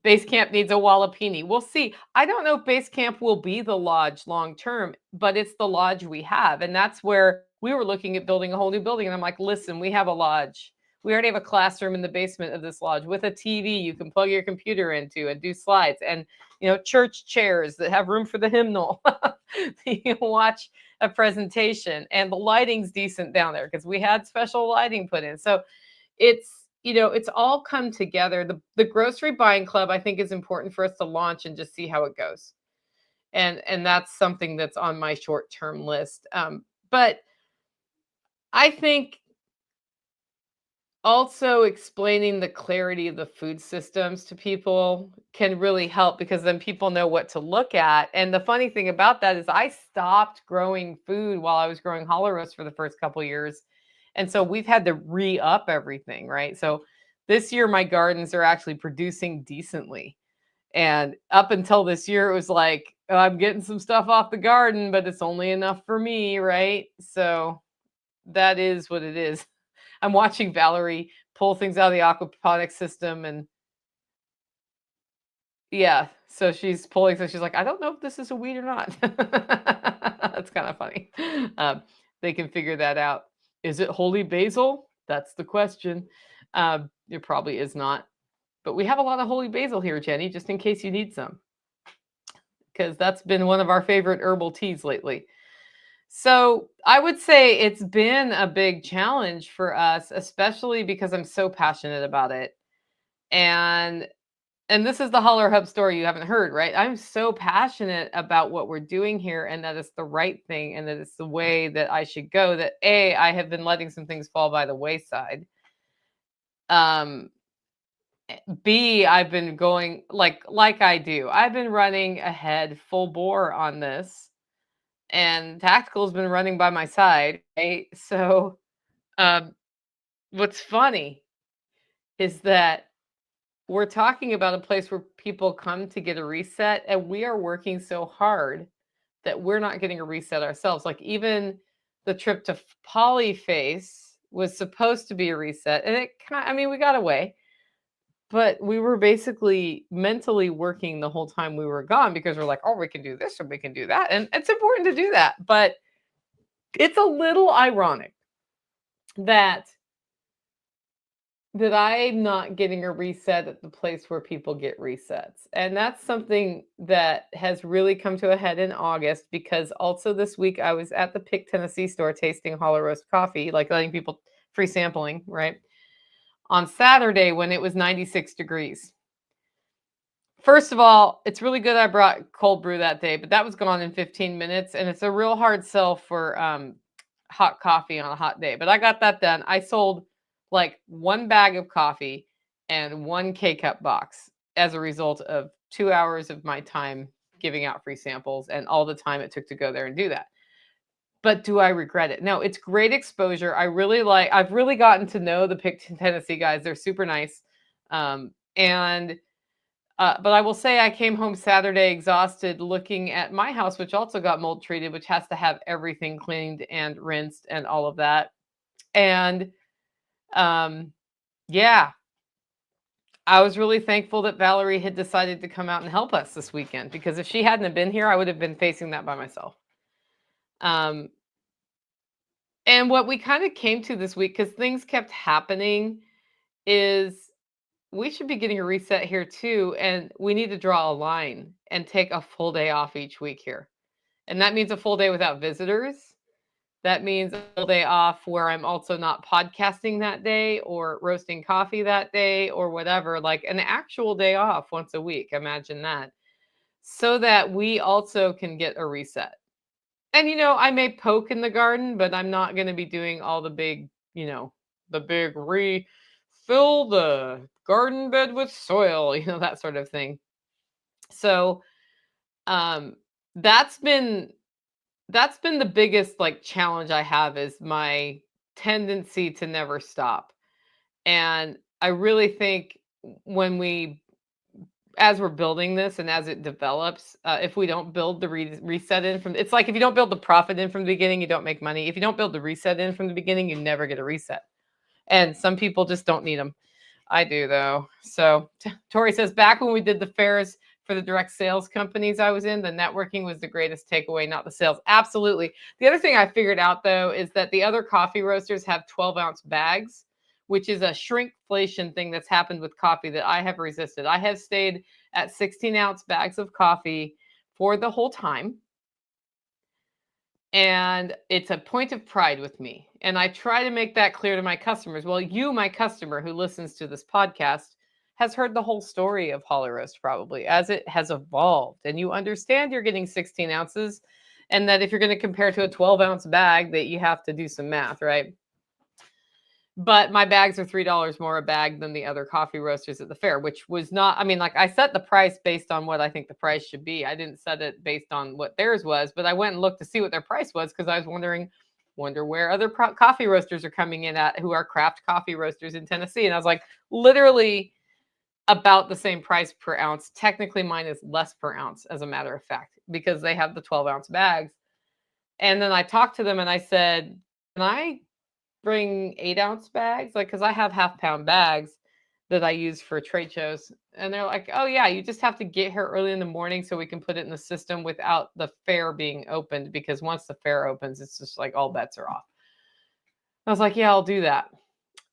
base camp needs a Wallapini. We'll see. I don't know if base camp will be the lodge long term, but it's the lodge we have. And that's where we were looking at building a whole new building. And I'm like, listen, we have a lodge. We already have a classroom in the basement of this lodge with a TV you can plug your computer into and do slides, and church chairs that have room for the hymnal. You can watch a presentation, and the lighting's decent down there because we had special lighting put in. So it's all come together. The grocery buying club, I think, is important for us to launch and just see how it goes. And that's something that's on my short-term list. But I think also explaining the clarity of the food systems to people can really help, because then people know what to look at. And the funny thing about that is I stopped growing food while I was growing Holler Roast for the first couple of years. And so we've had to re-up everything, right? So this year my gardens are actually producing decently. And up until this year, it was like, oh, I'm getting some stuff off the garden, but it's only enough for me, right? So that is what it is. I'm watching Valerie pull things out of the aquaponics system, and yeah, so she's pulling. So she's like, I don't know if this is a weed or not. That's kind of funny. They can figure that out. Is it holy basil? That's the question. It probably is not, but we have a lot of holy basil here, Jenny, just in case you need some, because that's been one of our favorite herbal teas lately. So I would say it's been a big challenge for us, especially because I'm so passionate about it. And this is the Holler Hub story you haven't heard, right? I'm so passionate about what we're doing here, and that it's the right thing, and that it's the way that I should go, that I have been letting some things fall by the wayside. B, I've been going like I do. I've been running ahead full bore on this, and Tactical's been running by my side, right? So what's funny is that we're talking about a place where people come to get a reset, and we are working so hard that we're not getting a reset ourselves. Like even the trip to Polyface was supposed to be a reset, and I mean, we got away, but we were basically mentally working the whole time we were gone because we're like, oh, we can do this or we can do that. And it's important to do that. But it's a little ironic that I'm not getting a reset at the place where people get resets. And that's something that has really come to a head in August because also this week I was at the Pick Tennessee store tasting Holler Roast coffee, like letting people free sampling, right? On Saturday when it was 96 degrees. First of all, it's really good I brought cold brew that day, but that was gone in 15 minutes, and it's a real hard sell for hot coffee on a hot day. But I got that done. I sold like one bag of coffee and one K-cup box as a result of 2 hours of my time giving out free samples and all the time it took to go there and do that. But do I regret it? No, it's great exposure. I've really gotten to know the Pick Tennessee guys. They're super nice. But I will say I came home Saturday exhausted looking at my house, which also got mold treated, which has to have everything cleaned and rinsed and all of that. And yeah, I was really thankful that Valerie had decided to come out and help us this weekend because if she hadn't have been here, I would have been facing that by myself. And what we kind of came to this week, because things kept happening, is we should be getting a reset here too. And we need to draw a line and take a full day off each week here. And that means a full day without visitors. That means a full day off where I'm also not podcasting that day or roasting coffee that day or whatever, like an actual day off once a week. Imagine that. So that we also can get a reset. And, I may poke in the garden, but I'm not going to be doing all the big, the big refill the garden bed with soil, that sort of thing. So that's been the biggest like challenge I have is my tendency to never stop. And I really think as we're building this and as it develops, if we don't build the reset in from, it's like if you don't build the profit in from the beginning, you don't make money. If you don't build the reset in from the beginning, you never get a reset. And some people just don't need them. I do though. So Tori says, back when we did the fairs for the direct sales companies I was in, the networking was the greatest takeaway, not the sales. Absolutely. The other thing I figured out though is that the other coffee roasters have 12-ounce bags, which is a shrinkflation thing that's happened with coffee that I have resisted. I have stayed at 16-ounce bags of coffee for the whole time. And it's a point of pride with me. And I try to make that clear to my customers. Well, you, my customer who listens to this podcast, has heard the whole story of Holler Roast probably as it has evolved. And you understand you're getting 16 ounces and that if you're going to compare to a 12-ounce bag, that you have to do some math, right? But my bags are $3 more a bag than the other coffee roasters at the fair, which was not, I mean, like I set the price based on what I think the price should be. I didn't set it based on what theirs was, but I went and looked to see what their price was because I was wonder where other coffee roasters are coming in at who are craft coffee roasters in Tennessee. And I was like, literally about the same price per ounce. Technically, mine is less per ounce, as a matter of fact, because they have the 12-ounce bags. And then I talked to them and I said, can I bring 8-ounce bags? Like, because I have half-pound bags that I use for trade shows. And they're like, oh, yeah, you just have to get here early in the morning so we can put it in the system without the fair being opened. Because once the fair opens, it's just like all bets are off. I was like, yeah, I'll do that.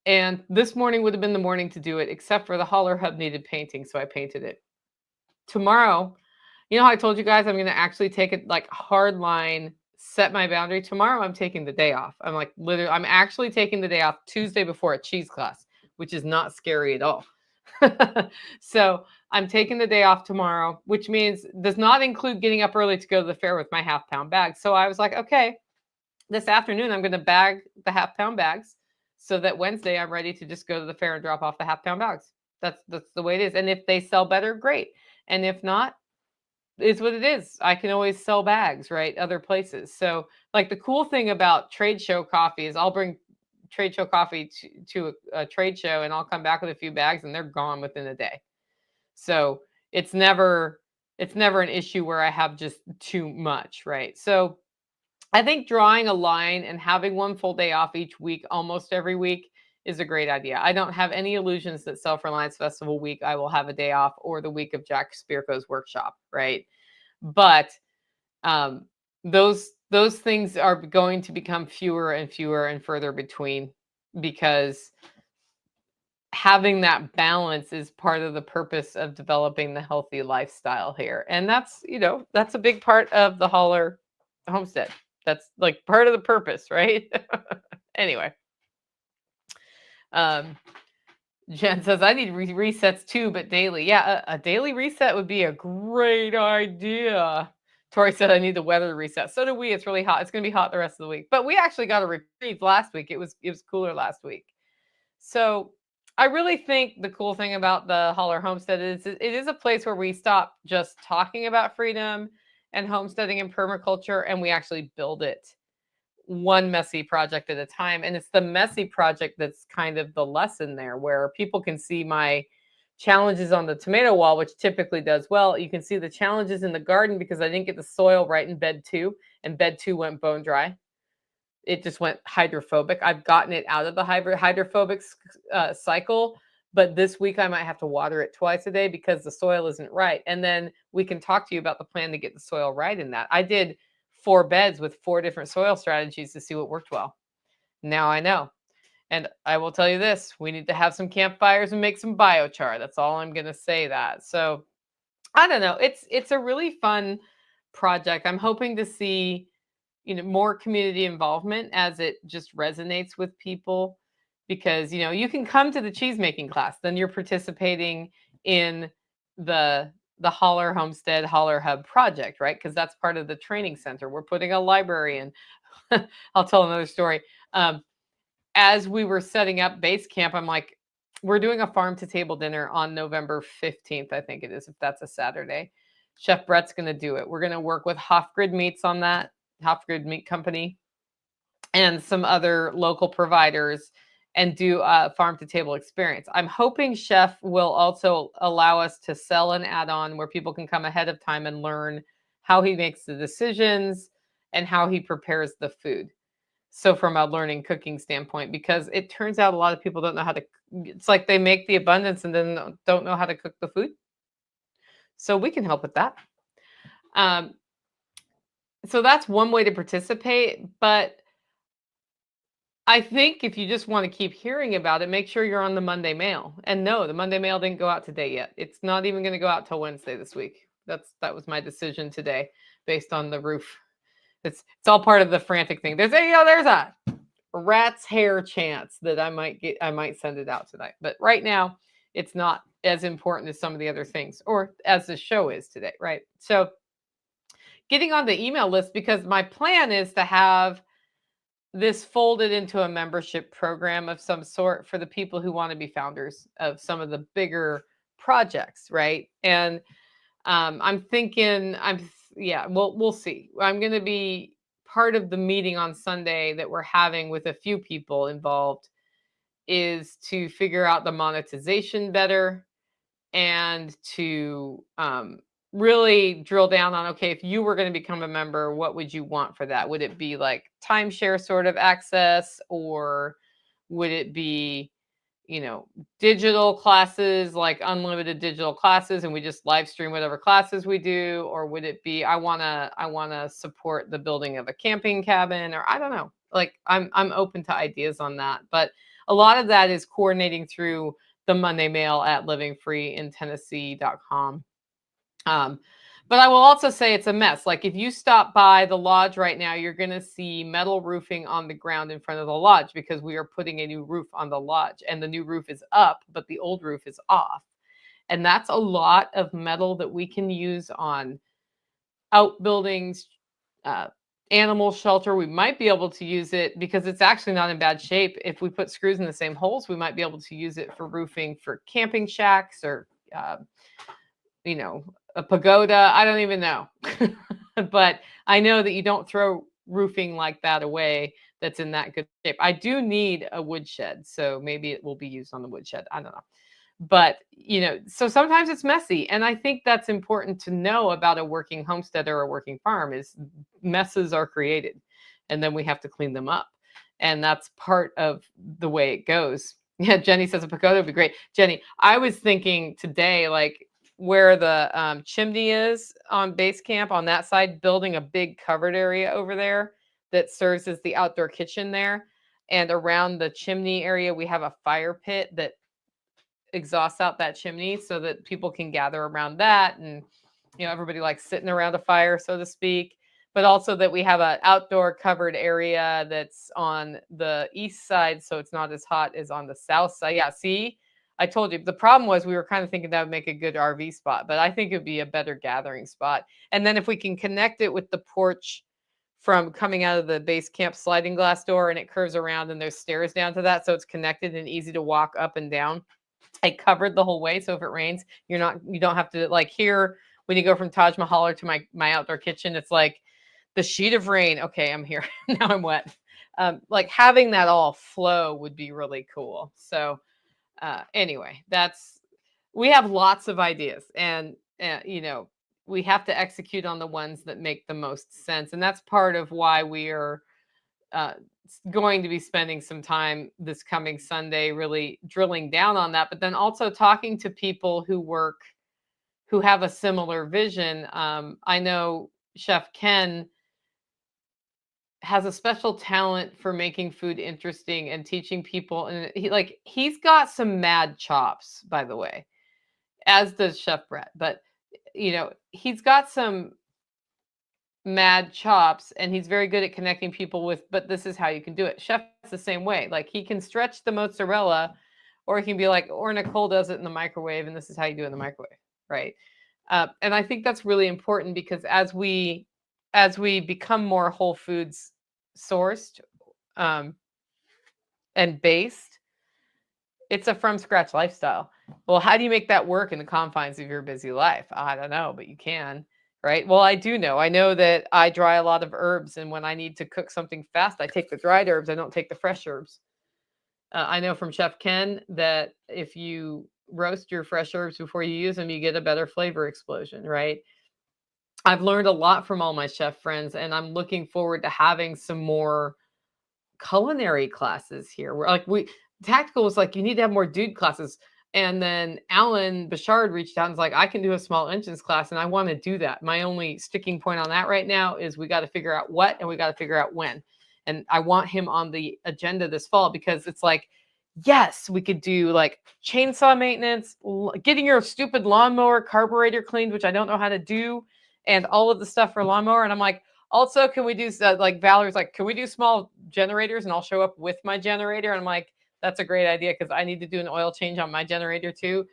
And this morning would have been the morning to do it, except for the Holler Hub needed painting. So I painted it. Tomorrow, you know how I told you guys I'm going to actually take it like hard line, set my boundary. Tomorrow I'm taking the day off. I'm actually taking the day off Tuesday before a cheese class, which is not scary at all. So I'm taking the day off tomorrow, which means does not include getting up early to go to the fair with my half-pound bag. So I was like, okay, this afternoon I'm going to bag the half-pound bags so that Wednesday I'm ready to just go to the fair and drop off the half-pound bags. That's the way it is. And if they sell better, great. And if not, it's what it is. I can always sell bags, right? Other places. So like the cool thing about trade show coffee is I'll bring trade show coffee to a trade show, and I'll come back with a few bags, and they're gone within a day. So it's never an issue where I have just too much, right? So I think drawing a line and having one full day off each week, almost every week, is a great idea. I don't have any illusions that Self-Reliance Festival week I will have a day off, or the week of Jack Spirko's workshop, right? But um, those things are going to become fewer and fewer and further between, because having that balance is part of the purpose of developing the healthy lifestyle here. And that's a big part of the Holler homestead. That's like part of the purpose, right? Anyway, Jen says, I need resets too, but daily. Yeah, a daily reset would be a great idea. Tori said, I need the weather reset. So do we. It's really hot. It's going to be hot the rest of the week. But we actually got a reprieve last week. It was cooler last week. So I really think the cool thing about the Holler Homestead is it is a place where we stop just talking about freedom and homesteading and permaculture, and we actually build it one messy project at a time. And it's the messy project that's kind of the lesson there, where people can see my challenges on the tomato wall, which typically does well. You can see the challenges in the garden because I didn't get the soil right in bed 2, and bed 2 went bone dry. It just went hydrophobic. I've gotten it out of the hydrophobic cycle, but this week I might have to water it twice a day because the soil isn't right. And then we can talk to you about the plan to get the soil right in that. I did 4 beds with 4 different soil strategies to see what worked well. Now I know. And I will tell you this, we need to have some campfires and make some biochar. That's all I'm going to say that. So I don't know. It's a really fun project. I'm hoping to see, more community involvement as it just resonates with people, because, you can come to the cheese making class, then you're participating in the Holler Homestead Holler Hub project, right? Because that's part of the training center. We're putting a library in. I'll tell another story. As we were setting up base camp, I'm like, we're doing a farm to table dinner on November 15th, I think it is, if that's a Saturday. Chef Brett's going to do it. We're going to work with Hofgrid Meats on that, Hofgrid Meat Company, and some other local providers, and do a farm to table experience. I'm hoping Chef will also allow us to sell an add-on where people can come ahead of time and learn how he makes the decisions and how he prepares the food. So from a learning cooking standpoint, because it turns out a lot of people don't know how to, it's like they make the abundance and then don't know how to cook the food. So we can help with that. So that's one way to participate. But I think if you just want to keep hearing about it, make sure you're on the Monday mail. And no, the Monday mail didn't go out today yet. It's not even going to go out till Wednesday this week. That was my decision today based on the roof. It's all part of the frantic thing. There's a rat's hair chance that I might send it out tonight. But right now, it's not as important as some of the other things, or as the show is today, right? So getting on the email list, because my plan is to have this folded into a membership program of some sort for the people who want to be founders of some of the bigger projects, right? And I'm thinking, we'll see. I'm going to be part of the meeting on Sunday that we're having with a few people involved, is to figure out the monetization better, and to really drill down on, okay, if you were going to become a member, what would you want for that? Would it be like timeshare sort of access, or would it be, digital classes, like unlimited digital classes, and we just live stream whatever classes we do? Or would it be, I want to support the building of a camping cabin? Or I don't know. Like I'm open to ideas on that. But a lot of that is coordinating through the Monday mail at livingfreeintennessee.com. But I will also say it's a mess. Like if you stop by the lodge right now, you're going to see metal roofing on the ground in front of the lodge, because we are putting a new roof on the lodge, and the new roof is up, but the old roof is off. And that's a lot of metal that we can use on outbuildings, animal shelter. We might be able to use it, because it's actually not in bad shape. If we put screws in the same holes, we might be able to use it for roofing for camping shacks, or a pagoda. I don't even know. But I know that you don't throw roofing like that away. that's in that good shape. I do need a woodshed, so maybe it will be used on the woodshed. I don't know. But, so sometimes it's messy. And I think that's important to know about a working homestead or a working farm is messes are created and then we have to clean them up. And that's part of the way it goes. Yeah, Jenny says a pagoda would be great. Jenny, I was thinking today, like where the chimney is on base camp on that side, building a big covered area over there that serves as the outdoor kitchen there. And around the chimney area, we have a fire pit that exhausts out that chimney so that people can gather around that. And, everybody likes sitting around a fire, so to speak. But also that we have an outdoor covered area that's on the east side, so it's not as hot as on the south side. Yeah, see, I told you. The problem was we were kind of thinking that would make a good RV spot, but I think it would be a better gathering spot. And then if we can connect it with the porch from coming out of the base camp sliding glass door, and it curves around and there's stairs down to that, so it's connected and easy to walk up and down. I covered the whole way, so if it rains, you don't have to, like here when you go from Taj Mahal to my outdoor kitchen, it's like the sheet of rain. Okay, I'm here. Now I'm wet. Like having that all flow would be really cool. So anyway, we have lots of ideas, and we have to execute on the ones that make the most sense, and that's part of why we are going to be spending some time this coming Sunday really drilling down on that, but then also talking to people who have a similar vision. I know Chef Ken has a special talent for making food interesting and teaching people, and he's got some mad chops, by the way, as does Chef Brett, but he's got some mad chops and he's very good at connecting people with, but this is how you can do it. Chef's the same way. Like he can stretch the mozzarella, or he can be like, or Nicole does it in the microwave and this is how you do it in the microwave, right? And I think that's really important because as we become more whole foods sourced and based, it's a from scratch lifestyle. Well, how do you make that work in the confines of your busy life? I don't know, but you can. Right. Well, I do know. I know that I dry a lot of herbs, and when I need to cook something fast, I take the dried herbs. I don't take the fresh herbs. I know from Chef Ken that if you roast your fresh herbs before you use them, you get a better flavor explosion. Right. I've learned a lot from all my chef friends, and I'm looking forward to having some more culinary classes here. Where Tactical was like, you need to have more dude classes. And then Alan Bouchard reached out and was like, I can do a small engines class and I want to do that. My only sticking point on that right now is we got to figure out what and we got to figure out when. And I want him on the agenda this fall because it's like, yes, we could do like chainsaw maintenance, getting your stupid lawnmower carburetor cleaned, which I don't know how to do, and all of the stuff for lawnmower. And I'm like, also, can we do like Valerie's like, can we do small generators and I'll show up with my generator? And I'm like, that's a great idea because I need to do an oil change on my generator too.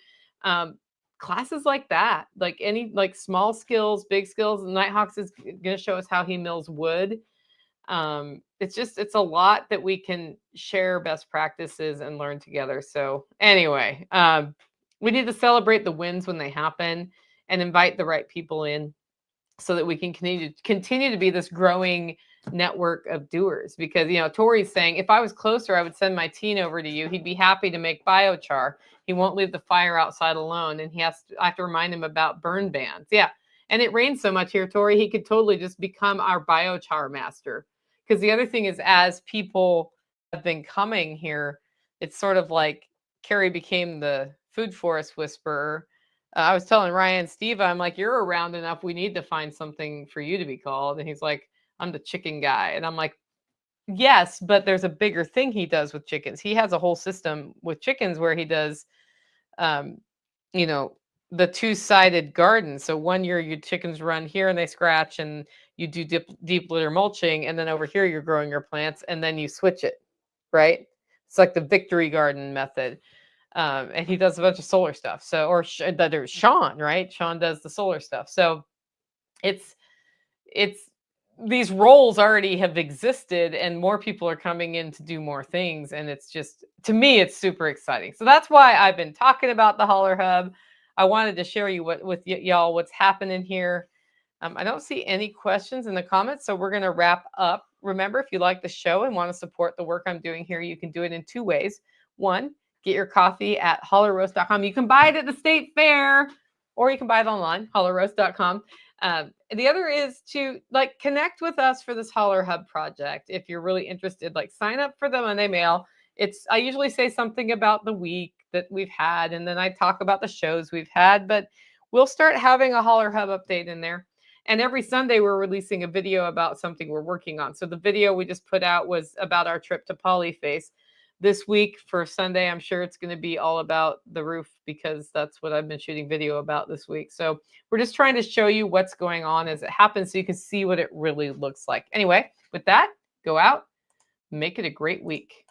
Classes like that, like any like small skills, big skills. Nighthawks is going to show us how he mills wood. It's a lot that we can share best practices and learn together. So anyway, we need to celebrate the wins when they happen and invite the right people in so that we can continue to be this growing network of doers. Because Tori's saying, if I was closer, I would send my teen over to you. He'd be happy to make biochar. He won't leave the fire outside alone, and I have to remind him about burn bans. Yeah, and it rains so much here, Tori. He could totally just become our biochar master. Because the other thing is, as people have been coming here, it's sort of like Carrie became the food forest whisperer. I was telling Ryan Steve, I'm like, you're around enough. We need to find something for you to be called. And he's like, I'm the chicken guy. And I'm like, yes, but there's a bigger thing he does with chickens. He has a whole system with chickens where he does, the two-sided garden. So 1 year your chickens run here and they scratch and you do deep litter mulching. And then over here, you're growing your plants and then you switch it, right? It's like the victory garden method. And he does a bunch of solar stuff. So, there's Sean, right? Sean does the solar stuff. So it's these roles already have existed and more people are coming in to do more things. And it's just, to me, it's super exciting. So that's why I've been talking about the Holler Hub. I wanted to share with y'all what's happening here. I don't see any questions in the comments, so we're going to wrap up remember, if you like the show and want to support the work I'm doing here, you can do it in 2 ways. One, get your coffee at hollerroast.com. You can buy it at the state fair, or you can buy it online, hollerroast.com. The other is to connect with us for this Holler Hub project. If you're really interested, sign up for the Monday mail. I usually say something about the week that we've had, and then I talk about the shows we've had, but we'll start having a Holler Hub update in there. And every Sunday we're releasing a video about something we're working on. So the video we just put out was about our trip to Polyface. This week for Sunday, I'm sure it's going to be all about the roof, because that's what I've been shooting video about this week. So we're just trying to show you what's going on as it happens so you can see what it really looks like. Anyway, with that, go out, make it a great week.